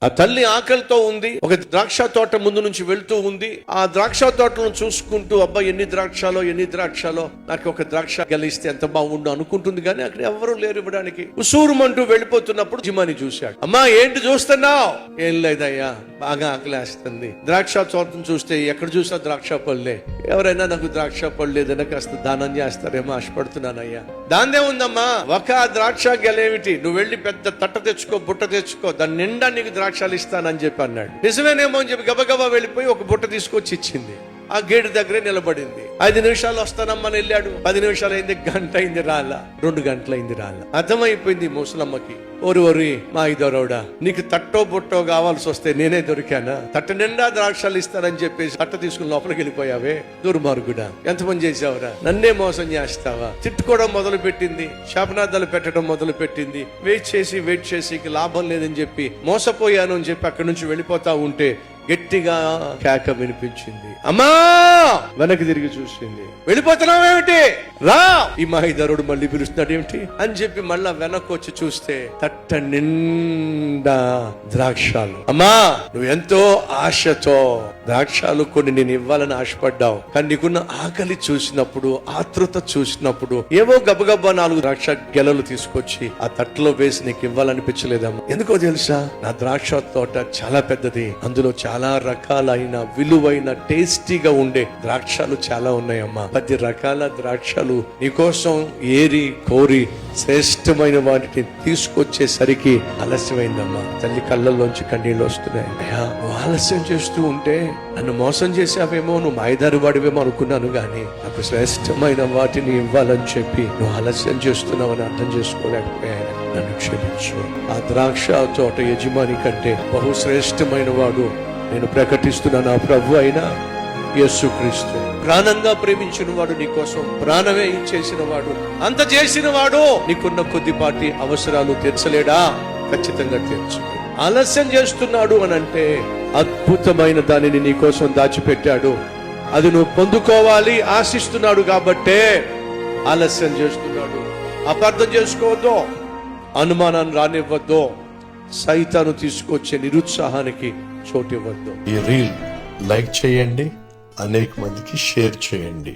ఆ తల్లి ఆకలితో ఉంది. ఒక ద్రాక్ష తోట ముందు నుంచి వెళ్తూ ఉంది. ఆ ద్రాక్ష తోటలను చూసుకుంటూ, అబ్బా ఎన్ని ద్రాక్షలో నాకు ఒక ద్రాక్ష గెలిస్తే ఎంత బాగుండు అనుకుంటుంది. కానీ అక్కడ ఎవరు లేరు ఇవ్వడానికి. ఉసూరుమంటూ వెళ్ళిపోతున్నప్పుడు యజమాని చూశాడు. అమ్మా ఏంటి చూస్తున్నావు? ఏం లేదయ్యా, బాగా ఆకలేస్తుంది. ద్రాక్ష తోటను చూస్తే ఎక్కడ చూసినా ద్రాక్ష పళ్ళే. ఎవరైనా నాకు ద్రాక్ష పళ్ళు లేదన్నా కాస్త దానం చేస్తారేమో ఆశపడుతున్నానయ్యా. దాందే ఉందమ్మా, ఒక ద్రాక్ష గెలేమిటి, నువ్వు వెళ్ళి పెద్ద తట్ట తెచ్చుకో, బుట్ట తెచ్చుకో, దాని నిండా నీకు ద్రాక్షాలు ఇస్తానని చెప్పి అన్నాడు. నిజమేనేమో అని చెప్పి గబగబా వెళ్ళిపోయి ఒక బుట్ట తీసుకొచ్చి ఇచ్చింది. ఆ గేటు దగ్గరే నిలబడింది. 5 నిమిషాలు వస్తానమ్మని వెళ్ళాడు. 10 నిమిషాలు అయింది, గంట అయింది రాలా, 2 గంటలైంది రాలా. అర్థమైపోయింది ముసలమ్మకి. ఓరి మా ఇదోరవుడా, నీకు తట్టో బుట్టో కావాల్సి వస్తే నేనే దొరికానా? తట్ట నిండా ద్రాక్షాలు ఇస్తానని చెప్పేసి తట్ట తీసుకుని లోపలికి వెళ్ళిపోయావే, దుర్మార్గుడా, ఎంతమంది చేసావురా, నన్నే మోసం చేస్తావా? తిట్టుకోవడం మొదలు పెట్టింది, శాపనార్థాలు పెట్టడం మొదలు పెట్టింది. వెయిట్ చేసి లాభం లేదని చెప్పి మోసపోయాను అని చెప్పి అక్కడి నుంచి వెళ్ళిపోతా ఉంటే గట్టిగా కేక వినిపించింది. అమ్మా! వెనక్కి తిరిగి చూసింది. వెళ్ళిపోతున్నావేమిటి, రా. ఈ మహిధరుడు మళ్ళీ పిలుస్తున్నాడు ఏమిటి అని చెప్పి మళ్ళా వెనక్కి వచ్చి చూస్తే తట్ట నిండా ద్రాక్షాలు. అమ్మా, నువ్వు ఎంతో ఆశతో ద్రాక్షాలు కొన్ని నేను ఇవ్వాలని ఆశపడ్డావు. కానీ నీకున్న ఆకలి చూసినప్పుడు, ఆతృత చూసినప్పుడు ఏవో గబగబా 4 ద్రాక్ష గెలలు తీసుకొచ్చి ఆ తట్టలో వేసి నీకు ఇవ్వాలనిపించలేదమ్మా. ఎందుకో తెలుసా, నా ద్రాక్ష తోట చాలా పెద్దది, అందులో చాలా రకాలైన విలువైన టేస్టీగా ఉండే ద్రాక్షాలు చాలా ఉన్నాయమ్మా. 10 రకాల ద్రాక్షాలు నీకోసం ఏరి కోరి శ్రేష్టమైన వాటిని తీసుకొచ్చేసరికి ఆలస్యమైందమ్మా. తల్లి కళ్ళల్లోంచి కన్నీళ్ళు వస్తున్నాయి. అయ్యా, నువ్వు ఆలస్యం చేస్తూ ఉంటే నన్ను మోసం చేసావేమో, నువ్వు మాయదారి వాడివేమో అనుకున్నాను. గాని నాకు శ్రేష్టమైన వాటిని ఇవ్వాలని చెప్పి నువ్వు ఆలస్యం చేస్తున్నావని అర్థం చేసుకోలేకపోయాను. నన్ను క్షమించు. ఆ ద్రాక్ష తోట యజమాని కంటే బహుశ్రేష్టమైన వాడు నేను ప్రకటిస్తున్నా, నా ప్రభు అయిన యేసుక్రీస్తు. ప్రాణంగా ప్రేమించిన వాడు, నీకోసం ప్రాణమే ఇచ్చేసిన వాడు, అంత చేసిన వాడు నీకున్న కొద్దిపాటి అవసరాలు తీర్చలేడా? ఖచ్చితంగా తీర్చు. ఆలస్యం చేస్తున్నాడు అని అంటే అద్భుతమైన దానిని నీకోసం దాచిపెట్టాడు. అది నువ్వు పొందుకోవాలి ఆశిస్తున్నాడు కాబట్టే ఆలస్యం చేస్తున్నాడు. అపార్థం చేసుకోవద్దు, అనుమానాన్ని రానివ్వద్దు, సైతాను తీసుకొచ్చే నిరుత్సాహానికి చోటు ఇవ్వద్దు. ఈ రీల్ లైక్ చేయండి, అనేక మందికి షేర్ చేయండి.